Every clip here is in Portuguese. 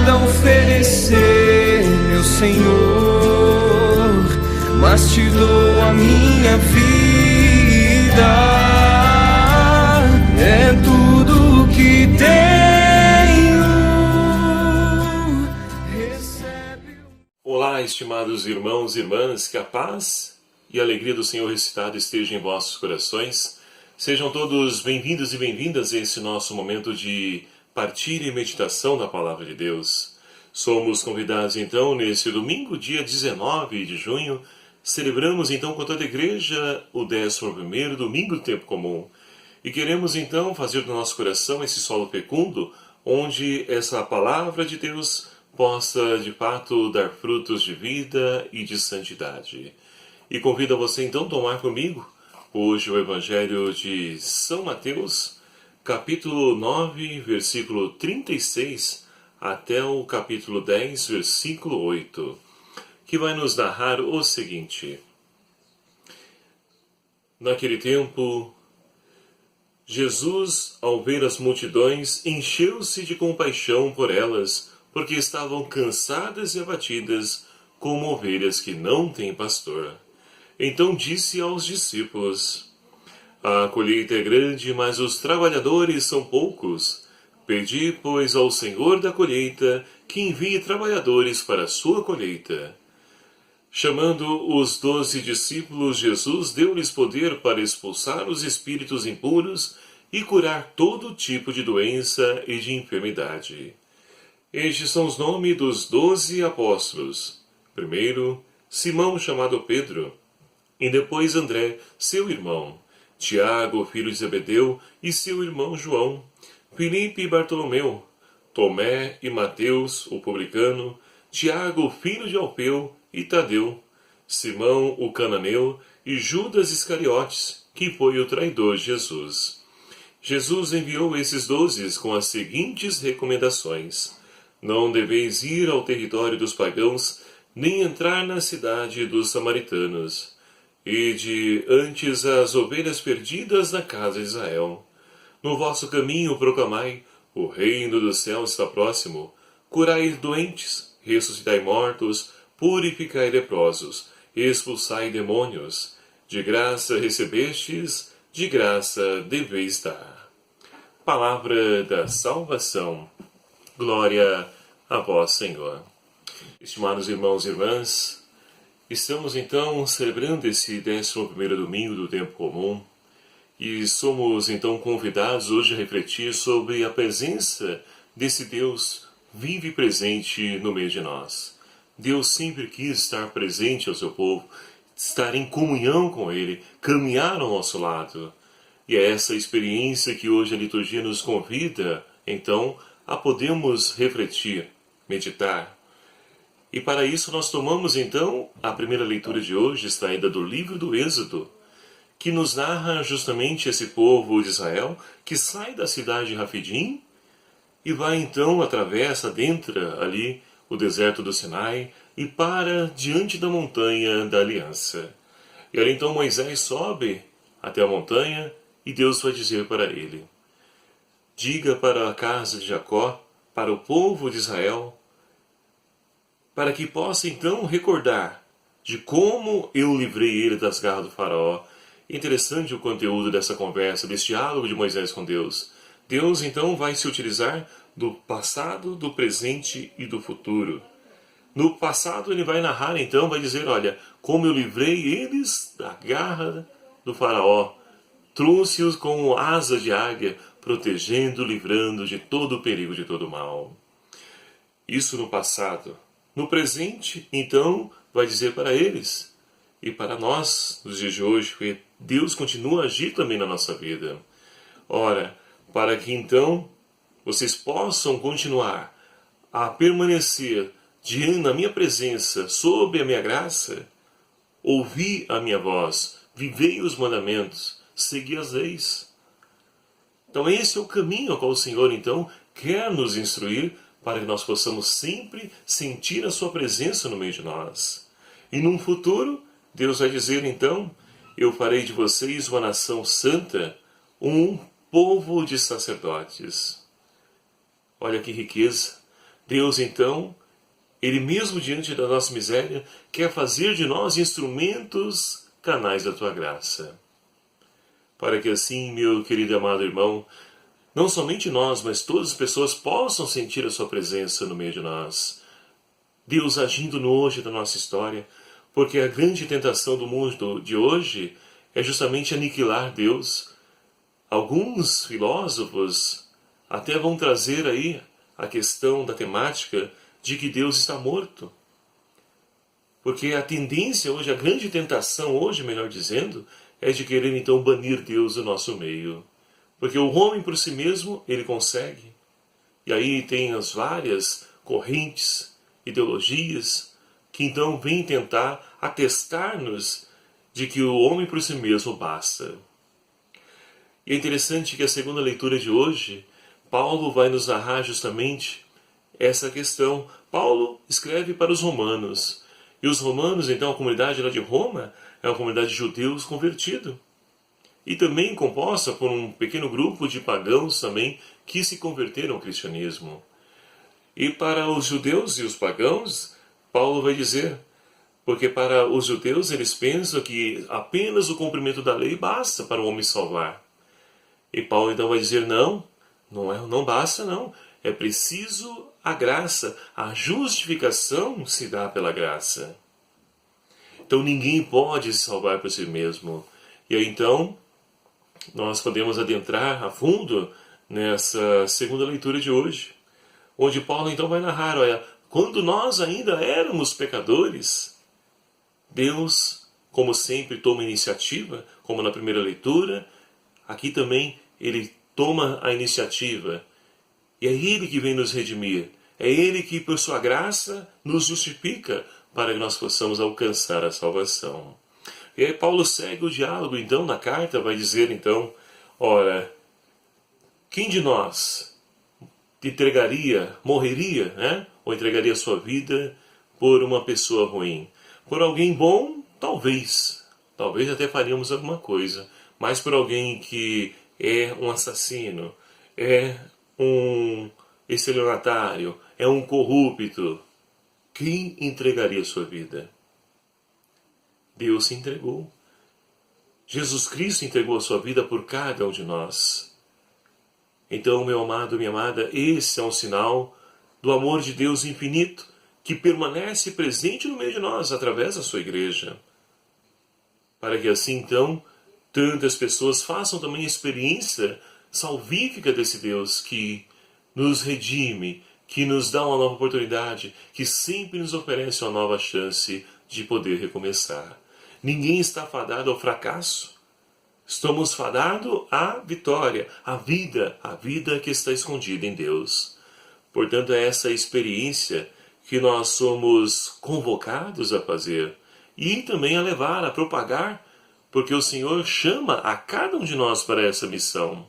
nada oferecer, meu Senhor, mas te dou a minha vida. É tudo que tenho. Recebe. Olá, estimados irmãos e irmãs, que a paz e a alegria do Senhor ressuscitado esteja em vossos corações. Sejam todos bem-vindos e bem-vindas a esse nosso momento de partilha e meditação da Palavra de Deus. Somos convidados então nesse domingo, dia 19 de junho, celebramos então com toda a igreja o 11º domingo do tempo comum. E queremos então fazer do nosso coração esse solo fecundo, onde essa Palavra de Deus possa de fato dar frutos de vida e de santidade. E convido você então a tomar comigo hoje o Evangelho de São Mateus, capítulo 9, versículo 36, até o capítulo 10, versículo 8, que vai nos narrar o seguinte. Naquele tempo, Jesus, ao ver as multidões, encheu-se de compaixão por elas, porque estavam cansadas e abatidas, como ovelhas que não têm pastor. Então disse aos discípulos: A colheita é grande, mas os trabalhadores são poucos. Pedi, pois, ao Senhor da colheita que envie trabalhadores para a sua colheita. Chamando os 12 discípulos, Jesus deu-lhes poder para expulsar os espíritos impuros e curar todo tipo de doença e de enfermidade. Estes são os nomes dos 12 apóstolos. Primeiro, Simão, chamado Pedro, e depois André, seu irmão, Tiago, filho de Zebedeu, e seu irmão João, Filipe e Bartolomeu, Tomé e Mateus, o publicano, Tiago, filho de Alfeu, e Tadeu, Simão, o cananeu, e Judas Iscariotes, que foi o traidor de Jesus. Jesus enviou esses 12 com as seguintes recomendações: Não deveis ir ao território dos pagãos, nem entrar na cidade dos samaritanos. Ide antes as ovelhas perdidas da casa de Israel. No vosso caminho proclamai: o reino do céu está próximo. Curai doentes, ressuscitai mortos, purificai leprosos, expulsai demônios. De graça recebestes, de graça deveis dar. Palavra da salvação. Glória a vós, Senhor. Estimados irmãos e irmãs, estamos então celebrando esse 11º domingo do tempo comum e somos então convidados hoje a refletir sobre a presença desse Deus vivo e presente no meio de nós. Deus sempre quis estar presente ao seu povo, estar em comunhão com Ele, caminhar ao nosso lado. E é essa experiência que hoje a liturgia nos convida, então, a podermos refletir, meditar. E para isso nós tomamos então a primeira leitura de hoje, extraída do livro do Êxodo, que nos narra justamente esse povo de Israel que sai da cidade de Rafidim e vai então, atravessa, adentra ali o deserto do Sinai e para diante da montanha da aliança. E ali então Moisés sobe até a montanha e Deus vai dizer para ele: Diga para a casa de Jacó, para o povo de Israel, para que possa então recordar de como eu livrei ele das garras do faraó. Interessante o conteúdo dessa conversa, desse diálogo de Moisés com Deus. Deus então vai se utilizar do passado, do presente e do futuro. No passado ele vai narrar então, vai dizer, olha, como eu livrei eles da garra do faraó. Trouxe-os com asa de águia, protegendo, livrando de todo o perigo, de todo o mal. Isso no passado. No presente, então, vai dizer para eles e para nós, nos dias de hoje, que Deus continua a agir também na nossa vida. Ora, para que então vocês possam continuar a permanecer na minha presença, sob a minha graça, ouvi a minha voz, vivei os mandamentos, segui as leis. Então esse é o caminho ao qual o Senhor então quer nos instruir para que nós possamos sempre sentir a sua presença no meio de nós. E num futuro, Deus vai dizer então, eu farei de vocês uma nação santa, um povo de sacerdotes. Olha que riqueza! Deus, então, Ele mesmo diante da nossa miséria, quer fazer de nós instrumentos, canais da Tua graça. Para que assim, meu querido e amado irmão, não somente nós, mas todas as pessoas possam sentir a Sua presença no meio de nós. Deus agindo no hoje da nossa história, porque a grande tentação do mundo de hoje é justamente aniquilar Deus. Alguns filósofos até vão trazer aí a questão da temática de que Deus está morto. Porque a tendência hoje, a grande tentação hoje, melhor dizendo, é de querer então banir Deus do nosso meio. Porque o homem por si mesmo, ele consegue. E aí tem as várias correntes, ideologias, que então vêm tentar atestar-nos de que o homem por si mesmo basta. E é interessante que a segunda leitura de hoje, Paulo vai nos narrar justamente essa questão. Paulo escreve para os romanos. E os romanos, então, a comunidade lá de Roma, é uma comunidade de judeus convertidos. E também composta por um pequeno grupo de pagãos também que se converteram ao cristianismo. E para os judeus e os pagãos, Paulo vai dizer, porque para os judeus eles pensam que apenas o cumprimento da lei basta para o homem salvar. E Paulo então vai dizer, não basta não. É preciso a graça, a justificação se dá pela graça. Então ninguém pode se salvar por si mesmo. E aí então nós podemos adentrar a fundo nessa segunda leitura de hoje, onde Paulo então vai narrar, olha, quando nós ainda éramos pecadores, Deus, como sempre, toma iniciativa, como na primeira leitura, aqui também Ele toma a iniciativa. E é Ele que vem nos redimir. É Ele que, por sua graça, nos justifica para que nós possamos alcançar a salvação. E aí Paulo segue o diálogo, então, na carta, vai dizer, então, ora, quem de nós morreria, né? Ou entregaria sua vida por uma pessoa ruim? Por alguém bom, talvez até faríamos alguma coisa, mas por alguém que é um assassino, é um estelionatário, é um corrupto, quem entregaria sua vida? Deus se entregou. Jesus Cristo entregou a sua vida por cada um de nós. Então, meu amado, minha amada, esse é um sinal do amor de Deus infinito, que permanece presente no meio de nós, através da sua igreja. Para que assim, então, tantas pessoas façam também a experiência salvífica desse Deus que nos redime, que nos dá uma nova oportunidade, que sempre nos oferece uma nova chance de poder recomeçar. Ninguém está fadado ao fracasso. Estamos fadados à vitória, à vida que está escondida em Deus. Portanto, é essa experiência que nós somos convocados a fazer e também a levar, a propagar, porque o Senhor chama a cada um de nós para essa missão.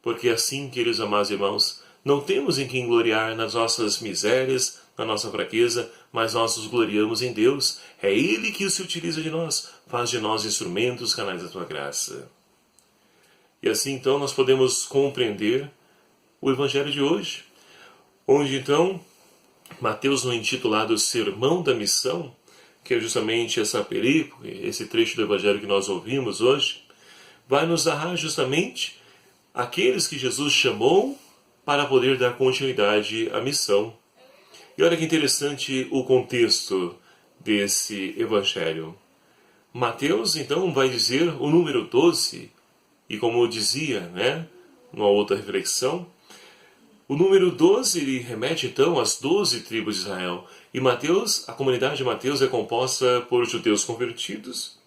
Porque assim, queridos amados irmãos, não temos em quem gloriar nas nossas misérias, na nossa fraqueza, mas nós nos gloriamos em Deus. É Ele que se utiliza de nós, faz de nós instrumentos, canais da Tua graça. E assim, então, nós podemos compreender o Evangelho de hoje, onde, então, Mateus, no intitulado Sermão da Missão, que é justamente essa perícope, esse trecho do Evangelho que nós ouvimos hoje, vai nos narrar justamente aqueles que Jesus chamou para poder dar continuidade à missão. E olha que interessante o contexto desse Evangelho. Mateus, então, vai dizer o número 12, e como eu dizia, né, numa outra reflexão, o número 12 ele remete, então, às 12 tribos de Israel. E Mateus, a comunidade de Mateus é composta por judeus convertidos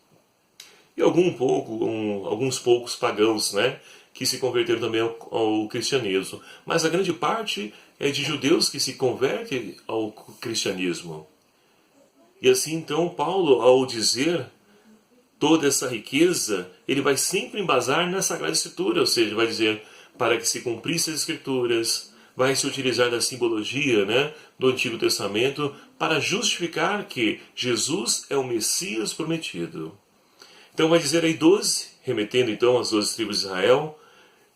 e alguns poucos pagãos, né, que se converteram também ao cristianismo. Mas a grande parte é de judeus que se convertem ao cristianismo. E assim, então, Paulo, ao dizer toda essa riqueza, ele vai sempre embasar na Sagrada Escritura, ou seja, vai dizer para que se cumprissem as Escrituras, vai se utilizar da simbologia, né, do Antigo Testamento para justificar que Jesus é o Messias prometido. Então vai dizer aí 12, remetendo então às 12 tribos de Israel,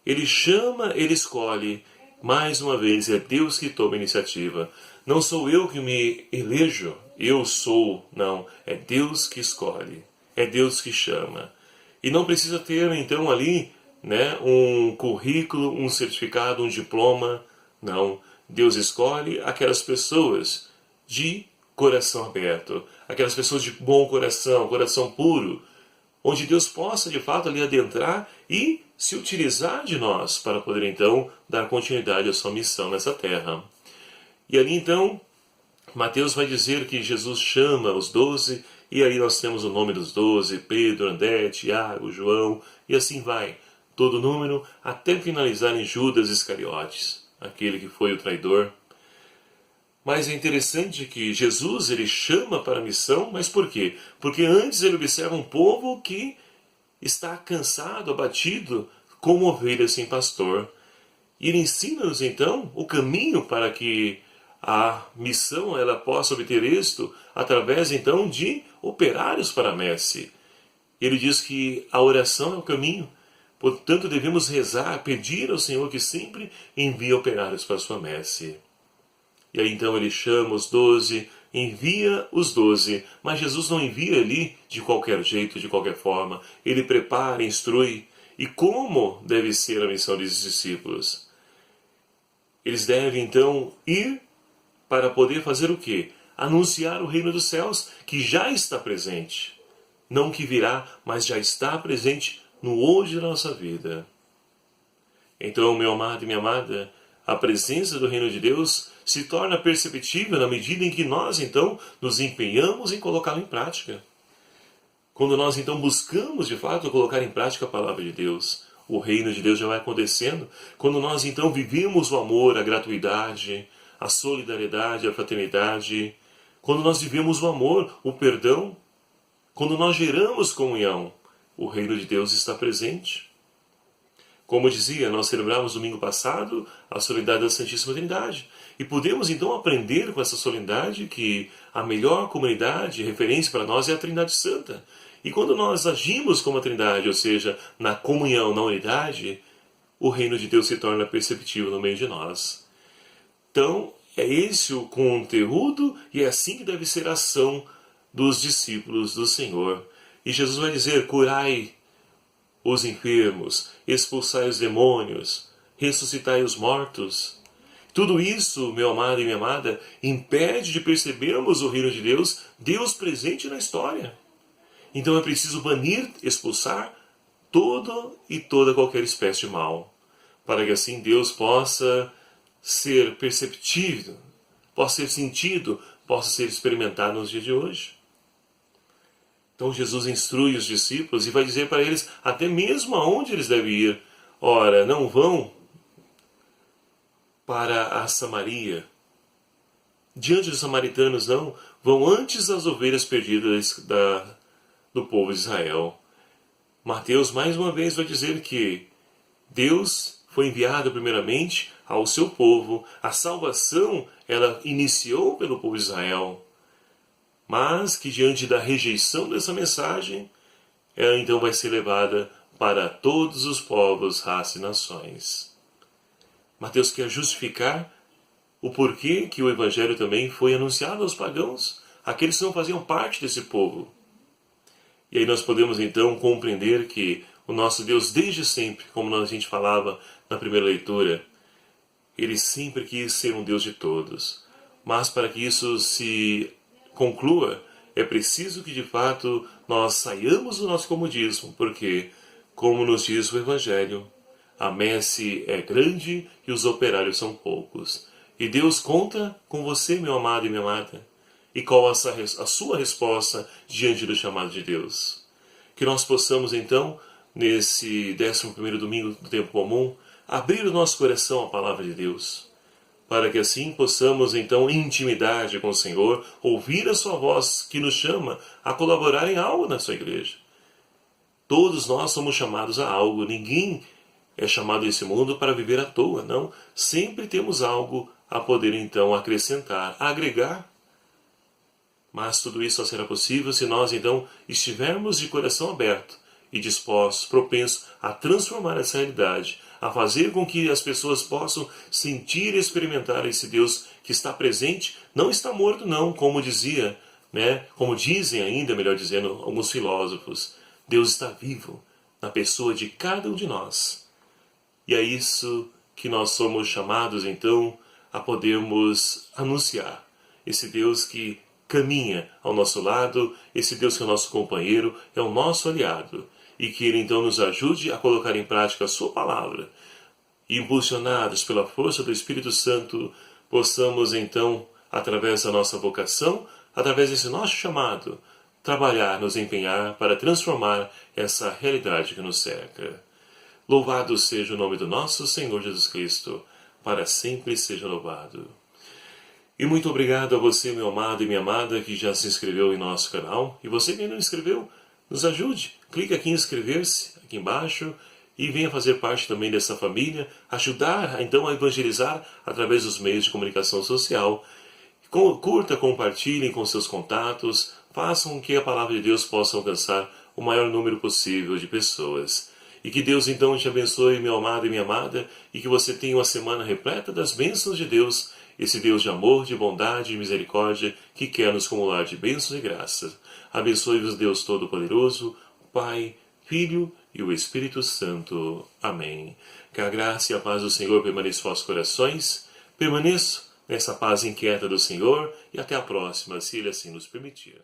ele chama, ele escolhe, Mais uma vez, é Deus que toma a iniciativa. Não sou eu que me elejo, eu sou, não. É Deus que escolhe, é Deus que chama. E não precisa ter, então, ali, né, um currículo, um certificado, um diploma. Não. Deus escolhe aquelas pessoas de coração aberto, aquelas pessoas de bom coração, coração puro, onde Deus possa, de fato, ali adentrar e se utilizar de nós para poder, então, dar continuidade à sua missão nessa terra. E ali, então, Mateus vai dizer que Jesus chama os 12, e aí nós temos o nome dos 12, Pedro, André, Tiago, João, e assim vai, todo o número, até finalizar em Judas Iscariotes, aquele que foi o traidor. Mas é interessante que Jesus ele chama para a missão, mas por quê? Porque antes ele observa um povo que está cansado, abatido, como ovelhas sem pastor. E ele ensina-nos então o caminho para que a missão ela possa obter êxito através então de operários para a messe. Ele diz que a oração é o caminho, portanto devemos rezar, pedir ao Senhor que sempre envie operários para a sua messe. E aí então ele chama os 12, envia os 12, mas Jesus não envia ali de qualquer jeito, de qualquer forma. Ele prepara, instrui. E como deve ser a missão desses discípulos? Eles devem então ir para poder fazer o quê? Anunciar o reino dos céus, que já está presente. Não que virá, mas já está presente no hoje da nossa vida. Então, meu amado e minha amada, a presença do reino de Deus se torna perceptível na medida em que nós, então, nos empenhamos em colocá-lo em prática. Quando nós, então, buscamos, de fato, colocar em prática a palavra de Deus, o reino de Deus já vai acontecendo. Quando nós, então, vivemos o amor, a gratuidade, a solidariedade, a fraternidade, quando nós vivemos o amor, o perdão, quando nós geramos comunhão, o reino de Deus está presente. Como dizia, nós celebramos domingo passado a solenidade da Santíssima Trindade. E podemos então aprender com essa solenidade que a melhor comunidade, referência para nós, é a Trindade Santa. E quando nós agimos como a Trindade, ou seja, na comunhão, na unidade, o reino de Deus se torna perceptível no meio de nós. Então, é esse o conteúdo e é assim que deve ser a ação dos discípulos do Senhor. E Jesus vai dizer, curai os enfermos, expulsai os demônios, ressuscitai os mortos. Tudo isso, meu amado e minha amada, impede de percebermos o reino de Deus, Deus presente na história. Então é preciso banir, expulsar todo e toda qualquer espécie de mal, para que assim Deus possa ser perceptível, possa ser sentido, possa ser experimentado nos dias de hoje. Então Jesus instrui os discípulos e vai dizer para eles até mesmo aonde eles devem ir. Ora, não vão para a Samaria. Diante dos samaritanos, não. Vão antes das ovelhas perdidas do povo de Israel. Mateus mais uma vez vai dizer que Deus foi enviado primeiramente ao seu povo. A salvação, ela iniciou pelo povo de Israel. Mas que diante da rejeição dessa mensagem, ela então vai ser levada para todos os povos, raças e nações. Mateus quer justificar o porquê que o Evangelho também foi anunciado aos pagãos, aqueles que não faziam parte desse povo. E aí nós podemos então compreender que o nosso Deus, desde sempre, como a gente falava na primeira leitura, Ele sempre quis ser um Deus de todos. Mas para que isso se conclua, é preciso que de fato nós saiamos do nosso comodismo, porque, como nos diz o Evangelho, a messe é grande e os operários são poucos. E Deus conta com você, meu amado e minha amada. E qual a sua resposta diante do chamado de Deus? Que nós possamos então, nesse 11º domingo do tempo comum, abrir o nosso coração à palavra de Deus, para que assim possamos então, em intimidade com o Senhor, ouvir a sua voz que nos chama a colaborar em algo na sua igreja. Todos nós somos chamados a algo, ninguém é chamado a esse mundo para viver à toa, não. Sempre temos algo a poder então acrescentar, agregar. Mas tudo isso só será possível se nós então estivermos de coração aberto e dispostos, propensos a transformar essa realidade, a fazer com que as pessoas possam sentir e experimentar esse Deus que está presente, não está morto não, como dizia, né? Como dizem ainda, melhor dizendo, alguns filósofos. Deus está vivo na pessoa de cada um de nós. E é isso que nós somos chamados então a podermos anunciar. Esse Deus que caminha ao nosso lado, esse Deus que é o nosso companheiro, é o nosso aliado. E que Ele então nos ajude a colocar em prática a Sua palavra. E impulsionados pela força do Espírito Santo, possamos então, através da nossa vocação, através desse nosso chamado, trabalhar, nos empenhar para transformar essa realidade que nos cerca. Louvado seja o nome do nosso Senhor Jesus Cristo, para sempre seja louvado. E muito obrigado a você, meu amado e minha amada, que já se inscreveu em nosso canal. E você que ainda não inscreveu, nos ajude. Clique aqui em inscrever-se, aqui embaixo, e venha fazer parte também dessa família, ajudar então a evangelizar através dos meios de comunicação social. Curta, compartilhem com seus contatos, façam com que a palavra de Deus possa alcançar o maior número possível de pessoas. E que Deus então te abençoe, meu amado e minha amada, e que você tenha uma semana repleta das bênçãos de Deus, esse Deus de amor, de bondade e misericórdia, que quer nos acumular de bênçãos e graças. Abençoe-vos Deus Todo-Poderoso, Pai, Filho e o Espírito Santo. Amém. Que a graça e a paz do Senhor permaneçam em vossos corações. Permaneçam nessa paz inquieta do Senhor e até a próxima, se Ele assim nos permitir.